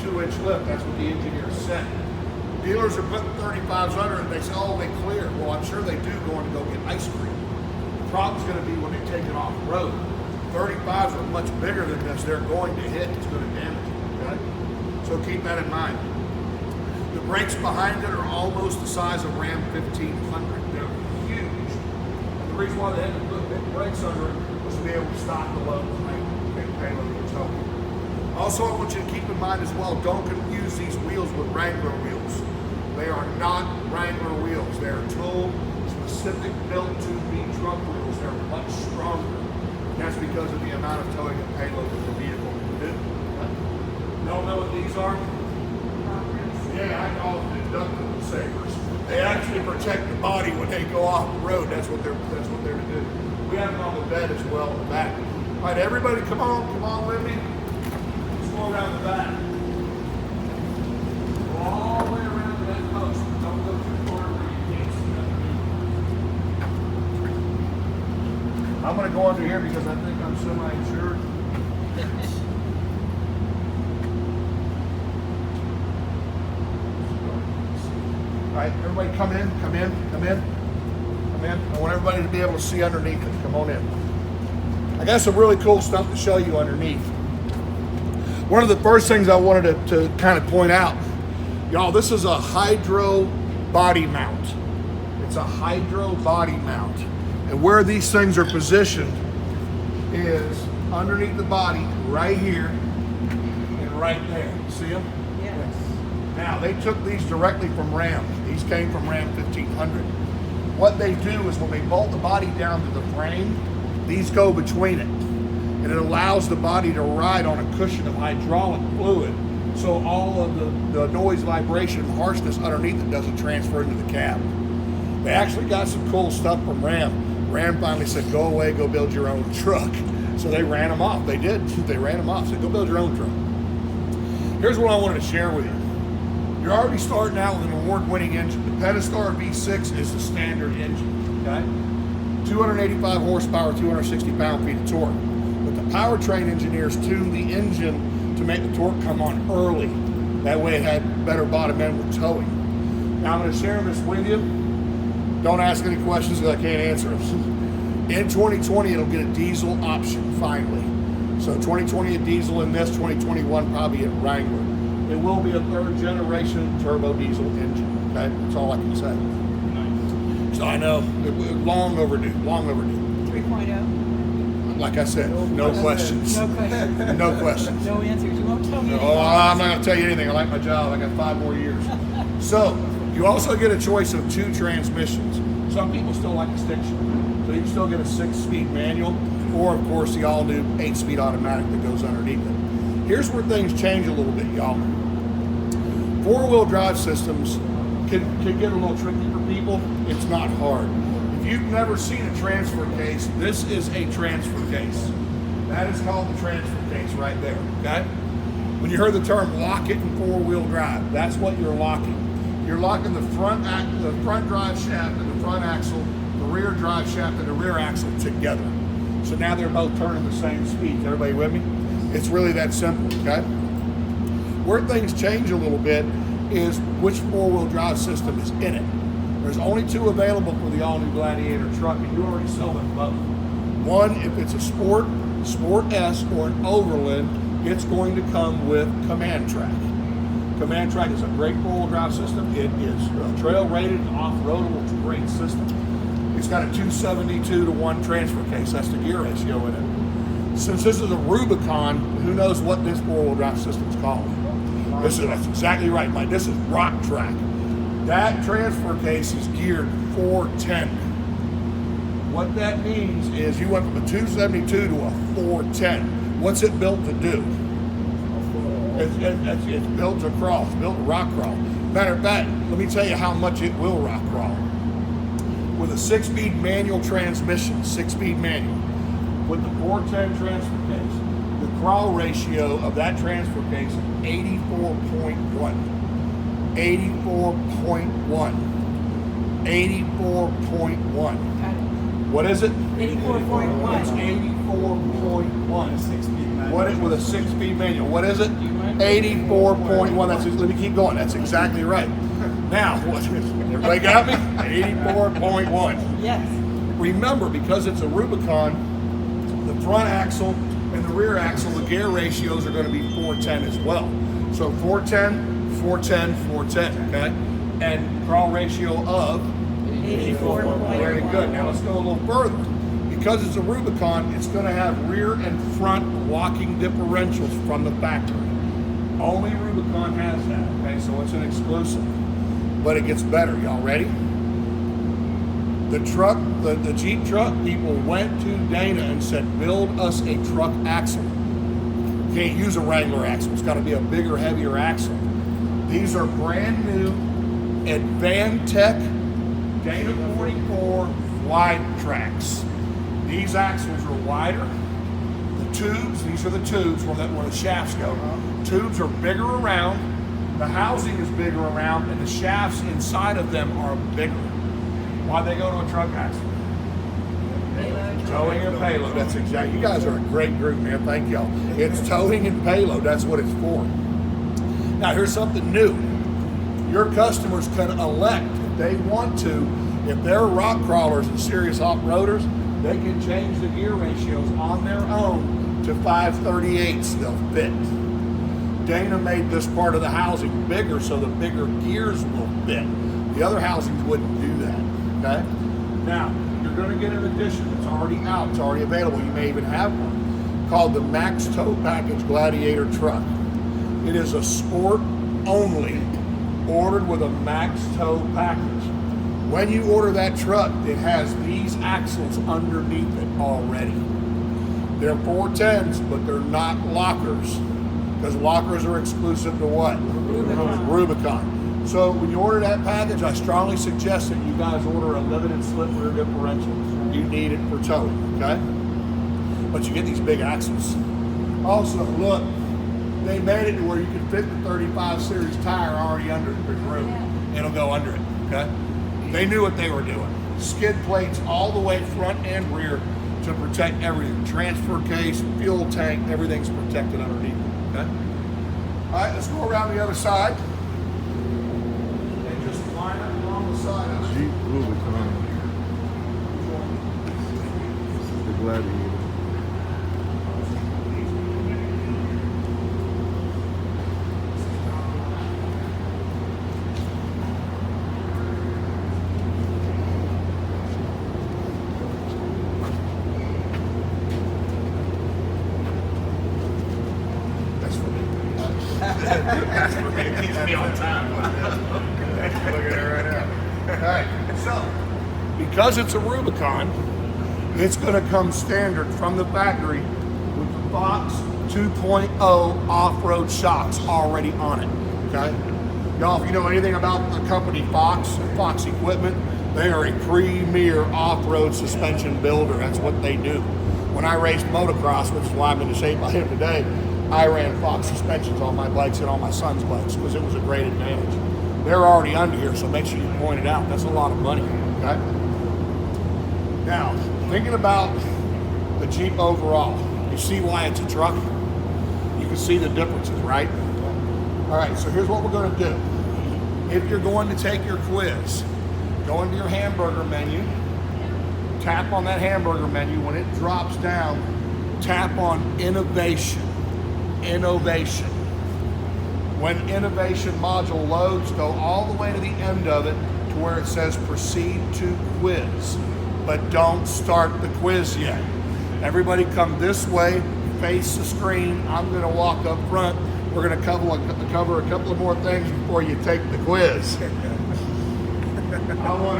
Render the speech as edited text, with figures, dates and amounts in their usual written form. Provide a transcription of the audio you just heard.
32-inch lift. That's what the engineer said. Dealers are putting 35s under it. They say, oh, they clear. Well, I'm sure they do going to go get ice cream. The problem's going to be when they take it off the road. 35s are much bigger than this. They're going to hit. It's going to damage it. Okay? So keep that in mind. The brakes behind it are almost the size of Ram 1500. They're huge. And the reason why they had to put big brakes under it was to be able to stop the load and make big payload and tow. Also, I want you to keep in mind as well, don't confuse these wheels with Wrangler wheels. They are not Wrangler wheels. They are tool specific built to be truck wheels. They're much stronger. And that's because of the amount of towing and payload that the vehicle can do. Y'all know what these are? Yeah, I call them deductible savers. They actually protect the body when they go off the road. That's what they're to do. We have them on the bed as well in the back. All right, everybody, come on with me. Let's go around the back. Go all the way around to that post. Don't go too far where you can't see underneath. I'm going to go under here because I think I'm semi-insured. All right, everybody come in. I want everybody to be able to see underneath it. Come on in. I got some really cool stuff to show you underneath. One of the first things I wanted to kind of point out, y'all, this is a hydro body mount. It's a hydro body mount. And where these things are positioned is underneath the body, right here and right there. See them? Yes. Now, they took these directly from Ram. These came from Ram 1500. What they do is when they bolt the body down to the frame, these go between it. And it allows the body to ride on a cushion of hydraulic fluid. So all of the noise, vibration, and harshness underneath it doesn't transfer into the cab. They actually got some cool stuff from Ram. Ram finally said, go away, go build your own truck. So they ran them off. They did. They ran them off. Said, go build your own truck. Here's what I wanted to share with you. You're already starting out with an award-winning engine. The Pentastar V6 is the standard engine, okay? 285 horsepower, 260 pound-feet of torque. But the powertrain engineers tuned the engine to make the torque come on early. That way it had better bottom end with towing. Now I'm going to share this with you. Don't ask any questions because I can't answer them. In 2020, it'll get a diesel option finally. So 2020 a diesel in this, 2021 probably a Wrangler. It will be a third generation turbo diesel engine. Okay, that's all I can say. Nice. So I know, long overdue. 3.0. Like I said, no questions. No questions. No questions. No answers. You won't tell me anything. Oh, I'm not going to tell you anything. I like my job. I got 5 more years. So you also get a choice of 2 transmissions. Some people still like a stick shift. So you can still get a 6-speed manual, or of course the all-new 8-speed automatic that goes underneath it. Here's where things change a little bit, y'all. 4-wheel drive systems can get a little tricky for people. It's not hard. If you've never seen a transfer case, this is a transfer case. That is called the transfer case right there, okay? When you heard the term lock it in 4-wheel drive, that's what you're locking. You're locking the front drive shaft and the front axle, the rear drive shaft and the rear axle together. So now they're both turning the same speed. Is everybody with me? It's really that simple, okay? Where things change a little bit is which 4-wheel drive system is in it. There's only 2 available for the all-new Gladiator truck, and you already sell them both. One, if it's a Sport S, or an Overland, it's going to come with Command Track. Command Track is a great 4-wheel drive system. It is trail rated and off-roadable. It's a great system. It's got a 272-to-1 transfer case. That's the gear ratio in it. Since this is a Rubicon, who knows what this 4-wheel drive system's called? That's exactly right, Mike. This is Rock Track. That transfer case is geared 410. What that means is you went from a 272 to a 410. What's it built to do? It's built to crawl. It's built to rock crawl. Matter of fact, let me tell you how much it will rock crawl. With a 6-speed manual transmission, 6-speed manual, with the 410 transfer case, the crawl ratio of that transfer case is 84.1. 84.1. 84.1. What is it? 84.1. It's 84.1. 6-speed manual. What with a 6-speed manual? What is it? 84.1. That's let me keep going. That's exactly right. Now, what? Everybody got me? 84.1. Yes. Remember, because it's a Rubicon, the front axle and the rear axle, the gear ratios are going to be 410 as well. So 410, 410, 410. Okay, and crawl ratio of 84.1. Very good. Now let's go a little further. Because it's a Rubicon, it's going to have rear and front locking differentials from the factory. Only Rubicon has that. Okay, so it's an exclusive. But it gets better. Y'all ready? The truck, the Jeep truck people went to Dana and said, build us a truck axle. You can't use a Wrangler axle. It's got to be a bigger, heavier axle. These are brand new Advantech Dana 44 wide tracks. These axles are wider. The tubes, these are the tubes where the shafts go. Tubes are bigger around. The housing is bigger around, and the shafts inside of them are bigger. Why'd they go to a truck axle? Towing and payload. That's exactly. You guys are a great group, man. Thank y'all. It's towing and payload. That's what it's for. Now here's something new. Your customers can elect if they want to. If they're rock crawlers and serious off-roaders, they can change the gear ratios on their own to 538s. They'll fit. Dana made this part of the housing bigger so the bigger gears will fit. The other housings wouldn't do that. Okay? Now, you're going to get an addition. It's already out. It's already available. You may even have one called the Max Tow Package Gladiator truck. It is a sport only, ordered with a Max Tow package. When you order that truck, it has these axles underneath it already. They're 410s, but they're not lockers, because lockers are exclusive to what? Rubicon. So when you order that package, I strongly suggest that you guys order a limited slip rear differential. You need it for towing, okay? But you get these big axles. Also, look, they made it to where you can fit the 35 series tire already under the room. It'll go under it, okay? They knew what they were doing. Skid plates all the way front and rear to protect everything. Transfer case, fuel tank, everything's protected underneath it, okay? All right, let's go around the other side. And just line up along the side of it. Jeep Rubicon. The Gladiator. That's for me. It keeps me on time. Look at it right now. All right. So, because it's a Rubicon, it's going to come standard from the factory with the Fox 2.0 off-road shocks already on it. Okay. Y'all, if you know anything about the company Fox Equipment, they are a premier off-road suspension builder. That's what they do. When I raced motocross, which is why I'm in the shape I am today, I ran Fox suspensions on my bikes and on my son's bikes because it was a great advantage. They're already under here, so make sure you point it out. That's a lot of money, okay? Now, thinking about the Jeep overall, you see why it's a truck? You can see the differences, right? All right, so here's what we're gonna do. If you're going to take your quiz, go into your hamburger menu, tap on that hamburger menu. When it drops down, tap on innovation. Innovation. When innovation module loads, go all the way to the end of it to where it says proceed to quiz, but don't start the quiz yet. Everybody come this way, face the screen. I'm going to walk up front. We're going to cover a couple of more things before you take the quiz. I want